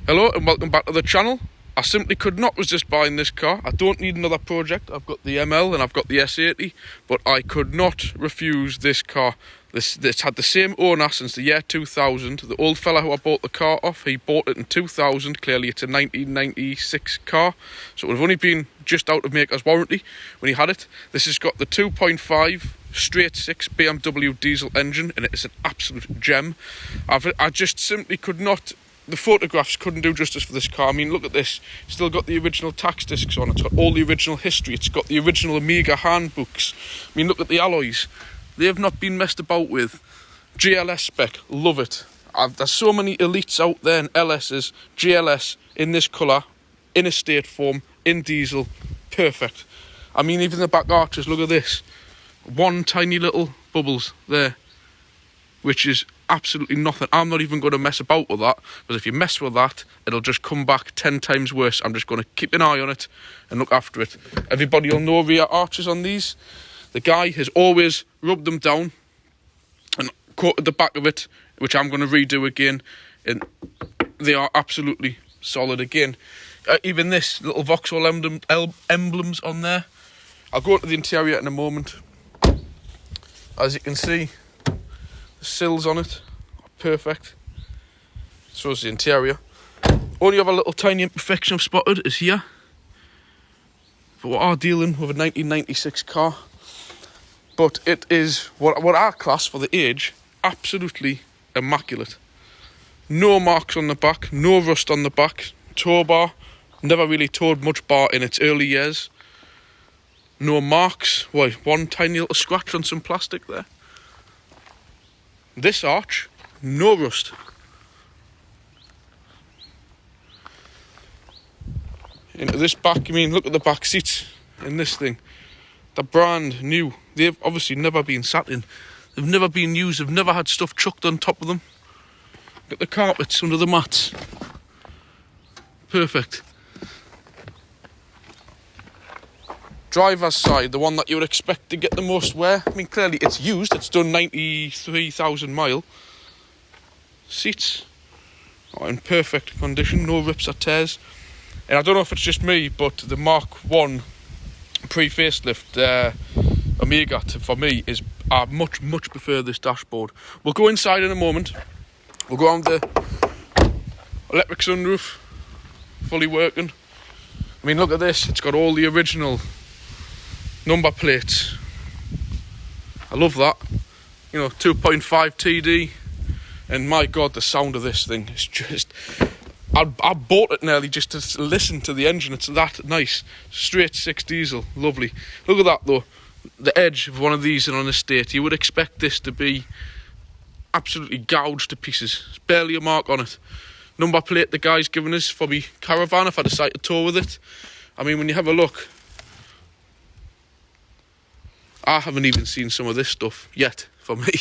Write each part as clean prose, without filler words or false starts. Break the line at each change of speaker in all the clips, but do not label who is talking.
Hello and welcome back to the channel. I simply could not resist buying this car. I don't need another project. I've got the ML and I've got the S80, but I could not refuse this car. This had the same owner since the year 2000. The old fella who I bought the car off, he bought it in 2000. Clearly it's a 1996 car, so it would have only been just out of maker's warranty when he had it. This has got the 2.5 straight 6 BMW diesel engine and it is an absolute gem. I just simply could not. The photographs couldn't do justice for this car. I mean, look at this. It's still got the original tax discs on it. It's got all the original history. It's got the original Amiga handbooks. I mean, look at the alloys. They have not been messed about with. GLS spec, love it. There's so many elites out there and LSs. GLS in this colour, in estate form, in diesel, perfect. I mean, even the back arches, look at this. One tiny little bubbles there, which is absolutely nothing. I'm not even going to mess about with that, because if you mess with that, it'll just come back 10 times worse. I'm just going to keep an eye on it and look after it. Everybody will know rear arches on these. The guy has always rubbed them down and coated the back of it, which I'm going to redo again, and they are absolutely solid again. Even this little Vauxhall emblems on there. I'll go into the interior in a moment. As you can see, the sills on it are perfect. So is the interior. Only other little tiny imperfection I've spotted is here. But we are dealing with a 1996 car. But it is what I class for the age absolutely immaculate. No marks on the back, no rust on the back. Tow bar, never really towed much bar in its early years. No marks. Why, one tiny little scratch on some plastic there. This arch, no rust. Into this back, I mean, look at the back seats in this thing. They're brand new. They've obviously never been sat in. They've never been used. They've never had stuff chucked on top of them. Look at the carpets under the mats. Perfect. Driver's side, the one that you would expect to get the most wear. I mean, clearly it's used. It's done 93,000 mile. Seats are in perfect condition. No rips or tears. And I don't know if it's just me, but the Mark 1 pre-facelift Amiga for me is I much prefer this dashboard. We'll go inside in a moment. We'll go on the electric sunroof, fully working. I mean, look at this. It's got all the original number plates. I love that. You know, 2.5 TD. And my God, the sound of this thing is just... I bought it nearly just to listen to the engine. It's that nice. Straight 6 diesel. Lovely. Look at that, though. The edge of one of these in an estate. You would expect this to be absolutely gouged to pieces. There's barely a mark on it. Number plate the guy's given us for me caravan if I decide to tour with it. I mean, when you have a look, I haven't even seen some of this stuff yet for me.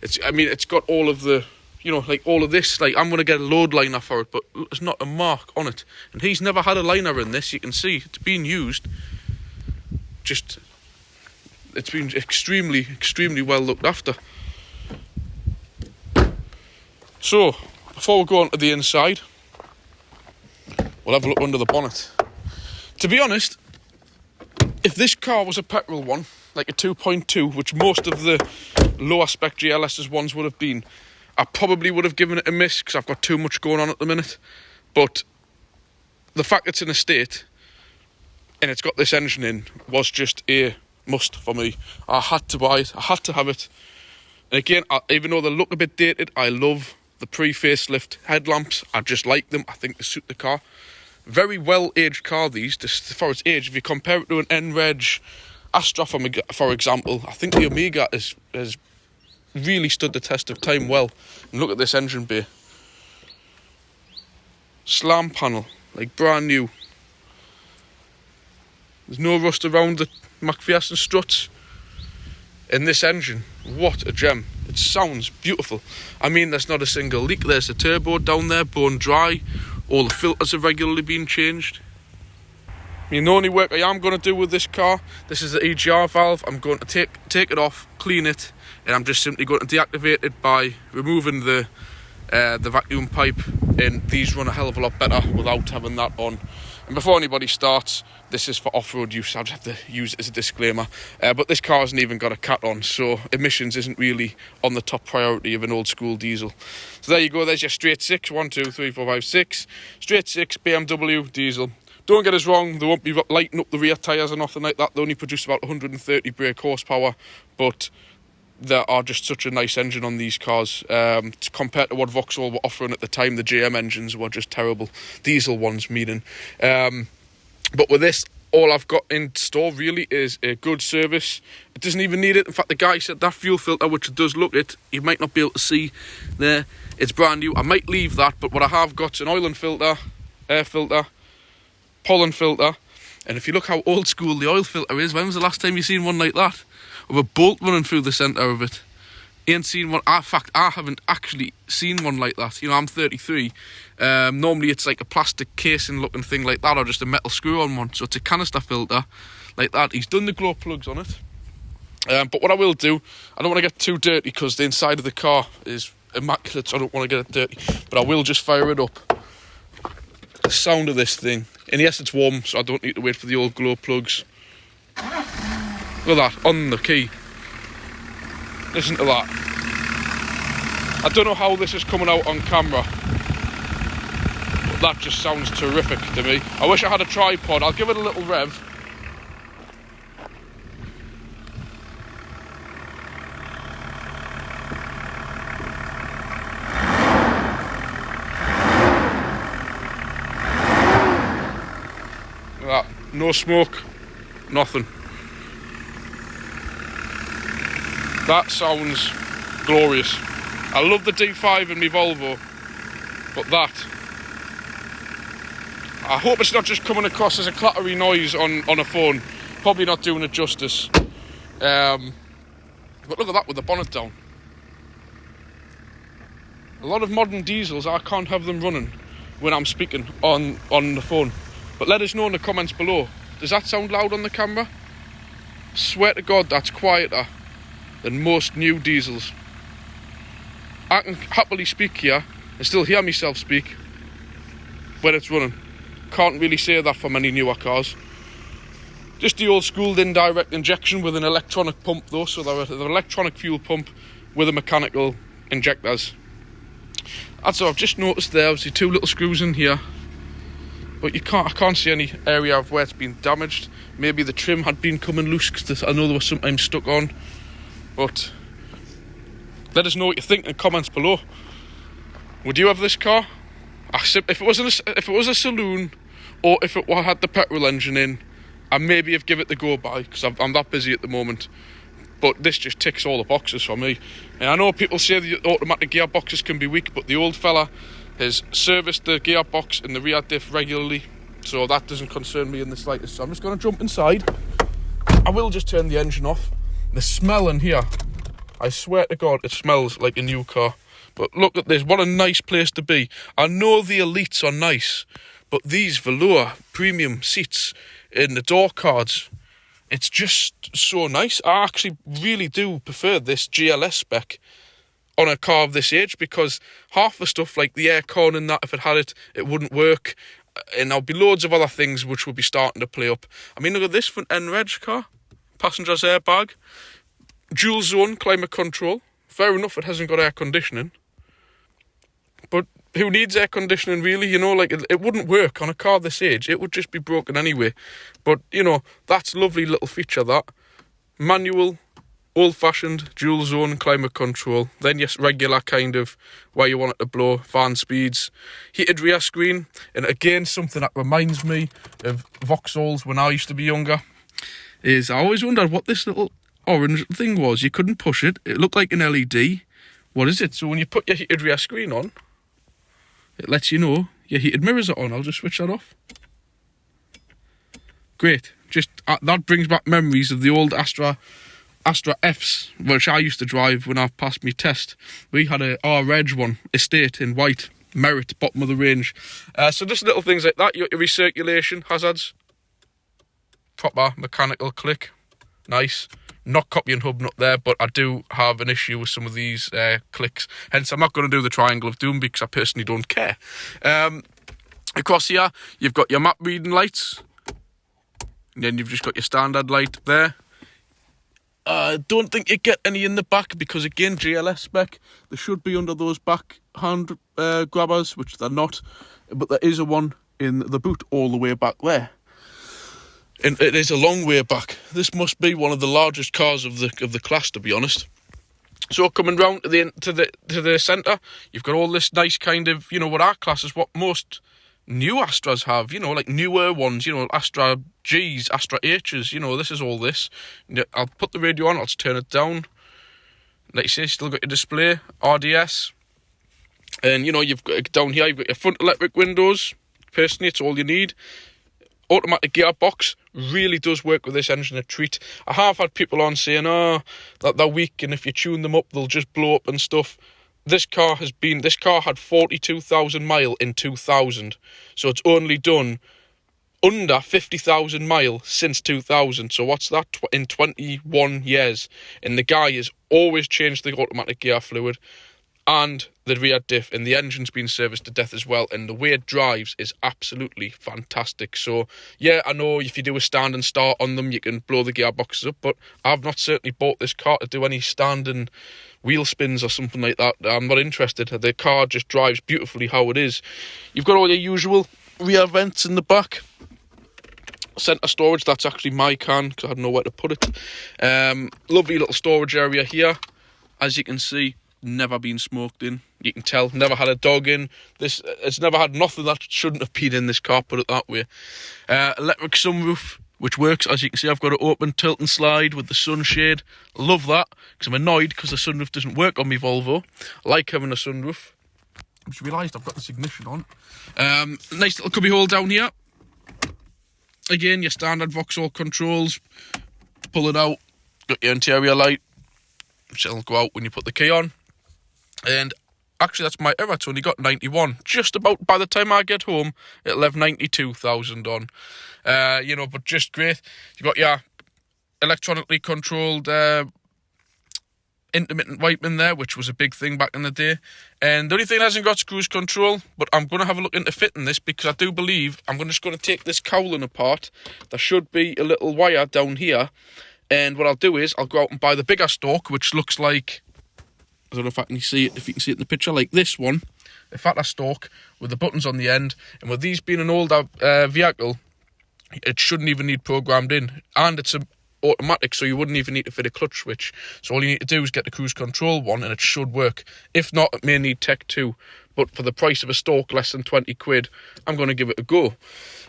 It's got all of the, you know, like all of this. Like, I'm going to get a load liner for it, but there's not a mark on it. And he's never had a liner in this. You can see it's being used. Just, it's been extremely well looked after. So, before we go on to the inside, we'll have a look under the bonnet. To be honest, if this car was a petrol one, like a 2.2, which most of the lower spec GLS's ones would have been, I probably would have given it a miss because I've got too much going on at the minute. But the fact it's in a state and it's got this engine in was just a must for me. I had to buy it. I had to have it. And again, even though they look a bit dated, I love the pre-facelift headlamps. I just like them. I think they suit the car. Very well-aged car, these, for its age. If you compare it to an N-Reg Astra, for example, I think the Amiga has really stood the test of time well. And look at this engine bay. Slam panel, like brand new. There's no rust around the McPherson struts. And this engine, what a gem. It sounds beautiful. I mean, there's not a single leak. There's the turbo down there, bone dry. All the filters have regularly been changed. I mean, the only work I am going to do with this car, this is the EGR valve. I'm going to take it off, clean it, and I'm just simply going to deactivate it by removing the vacuum pipe and these run a hell of a lot better without having that on. And before anybody starts, this is for off-road use, I just have to use it as a disclaimer, but this car hasn't even got a cat on, so emissions isn't really on the top priority of an old school diesel. So there you go, there's your straight 6, 1, 2, 3, 4, 5, 6, straight 6 BMW diesel. Don't get us wrong, they won't be lighting up the rear tyres or nothing like that. They only produce about 130 brake horsepower, but they are just such a nice engine on these cars. Compared to what Vauxhall were offering at the time, the GM engines were just terrible. Diesel ones, meaning. But with this, all I've got in store really is a good service. It doesn't even need it. In fact, the guy said that fuel filter, which it does look it, you might not be able to see there, it's brand new. I might leave that, but what I have got is an oil and filter, air filter, pollen filter. And if you look how old school the oil filter is, when was the last time you seen one like that? With a bolt running through the centre of it. Ain't seen one. In fact, I haven't actually seen one like that. You know, I'm 33. Normally it's like a plastic casing looking thing like that, or just a metal screw on one. So it's a canister filter like that. He's done the glow plugs on it. But what I will do, I don't want to get too dirty because the inside of the car is immaculate, so I don't want to get it dirty. But I will just fire it up. The sound of this thing. And yes, it's warm, so I don't need to wait for the old glow plugs. Look at that, on the key. Listen to that. I don't know how this is coming out on camera, but that just sounds terrific to me. I wish I had a tripod. I'll give it a little rev. Look at that. No smoke, nothing. That sounds glorious. I love the D5 in my Volvo, but that, I hope it's not just coming across as a clattery noise on a phone. Probably not doing it justice. But look at that with the bonnet down. A lot of modern diesels, I can't have them running when I'm speaking on the phone. But let us know in the comments below. Does that sound loud on the camera? Swear to God, that's quieter than most new diesels. I can happily speak here and still hear myself speak when it's running. Can't really say that for many newer cars. Just the old school indirect injection with an electronic pump though, so they're an electronic fuel pump with a mechanical injectors. That's all I've just noticed there. Obviously 2 little screws in here, but I can't see any area of where it's been damaged. Maybe the trim had been coming loose because I know they were sometimes stuck on. But let us know what you think in the comments below. Would you have this car? If it was a saloon, or if it had the petrol engine in, I maybe have give it the go by because I'm that busy at the moment. But this just ticks all the boxes for me. And I know people say the automatic gearboxes can be weak, but the old fella has serviced the gearbox and the rear diff regularly, so that doesn't concern me in the slightest. So I'm just going to jump inside. I will just turn the engine off. The smell in here, I swear to God, it smells like a new car. But look at this, what a nice place to be. I know the Elites are nice, but these velour premium seats in the door cards, it's just so nice. I actually really do prefer this GLS spec on a car of this age, because half the stuff like the aircon and that, if it had it, it wouldn't work. And there'll be loads of other things which will be starting to play up. I mean, look at this front end reg car. Passenger's airbag, dual zone climate control. Fair enough, it hasn't got air conditioning, but who needs air conditioning really? You know, like it wouldn't work on a car this age. It would just be broken anyway. But you know, that's a lovely little feature. That manual, old-fashioned dual zone climate control. Then yes, regular kind of where you want it to blow, fan speeds, heated rear screen. And again, something that reminds me of Vauxhalls when I used to be younger. Is I always wondered what this little orange thing was. You couldn't push it. It looked like an LED. What is it? So when you put your heated rear screen on, it lets you know your heated mirrors are on. I'll just switch that off. Great. Just that brings back memories of the old Astra Fs, which I used to drive when I passed my test. We had a R-Reg one, estate in white, Merit, bottom of the range. So just little things like that. Your recirculation hazards. Proper mechanical click. Nice. not copying hub nut there, but I do have an issue with some of these clicks. Hence, I'm not going to do the triangle of doom because I personally don't care. Across here, you've got your map reading lights. And then you've just got your standard light there. I don't think you get any in the back because, again, GLS spec. They should be under those back hand grabbers, which they're not. But there is a one in the boot all the way back there. And it is a long way back. This must be one of the largest cars of the class, to be honest. So coming round to the centre, you've got all this nice kind of, you know, what our class is, what most new Astras have, you know, like newer ones, you know, Astra Gs, Astra Hs, you know, this is all this. I'll put the radio on, I'll just turn it down. Like you say, still got your display, RDS. And, you know, you've got down here, you've got your front electric windows. Personally, it's all you need. Automatic gearbox really does work with this engine a treat. I have had people on saying, oh, that they're weak, and if you tune them up, they'll just blow up and stuff. This car had 42,000 mile in 2000, so it's only done under 50,000 mile since 2000. So what's that in 21 years? And the guy has always changed the automatic gear fluid and the rear diff, and the engine's been serviced to death as well, and the way it drives is absolutely fantastic. So yeah, I know if you do a stand and start on them, you can blow the gearboxes up, but I've not certainly bought this car to do any standing wheel spins or something like that. I'm not interested. The car just drives beautifully how it is. You've got all your usual rear vents in the back. Centre storage, that's actually my can because I had nowhere to put it. Lovely little storage area here. As you can see, never been smoked in. You can tell, never had a dog in. It's never had nothing that shouldn't have been in this car, put it that way. Electric sunroof, which works. As you can see, I've got it open, tilt and slide with the sunshade. Love that, because I'm annoyed because the sunroof doesn't work on my Volvo. I like having a sunroof. I just realised I've got this ignition on. Nice little cubby hole down here. Again, your standard Vauxhall controls. Pull it out. Got your interior light, which will go out when you put the key on. And actually, that's my error. It's only got 91. Just about by the time I get home, it'll have 92,000 on. You know, but just great. You've got your electronically controlled intermittent wiping there, which was a big thing back in the day. And the only thing it hasn't got is cruise control, but I'm going to have a look into fitting this because I do believe I'm just going to take this cowling apart. There should be a little wire down here. And what I'll do is I'll go out and buy the bigger stalk, which looks like, I don't know if you can see it in the picture, like this one, a fatter stalk with the buttons on the end. And with these being an older vehicle, it shouldn't even need programmed in. And it's automatic, so you wouldn't even need to fit a clutch switch. So all you need to do is get the cruise control one, and it should work. If not, it may need Tech 2. But for the price of a stalk, less than 20 quid, I'm going to give it a go.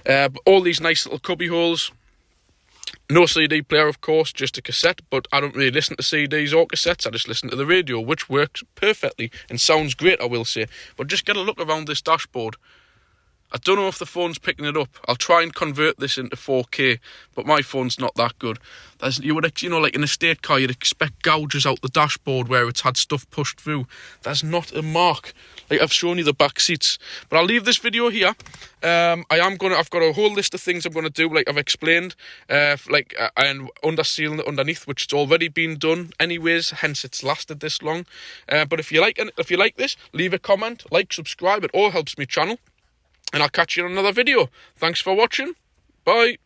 But all these nice little cubby holes. No CD player, of course, just a cassette, but I don't really listen to CDs or cassettes. I just listen to the radio, which works perfectly and sounds great, I will say. But just get a look around this dashboard. I don't know if the phone's picking it up. I'll try and convert this into 4K, but my phone's not that good. You would, you know, like in a state car, you'd expect gouges out the dashboard where it's had stuff pushed through. There's not a mark. Like I've shown you the back seats, but I'll leave this video here. I've got a whole list of things I'm gonna do, like I've explained, and undersealing it underneath, which has already been done, anyways. Hence, it's lasted this long. But if you like this, leave a comment, like, subscribe. It all helps me channel. And I'll catch you in another video. Thanks for watching. Bye.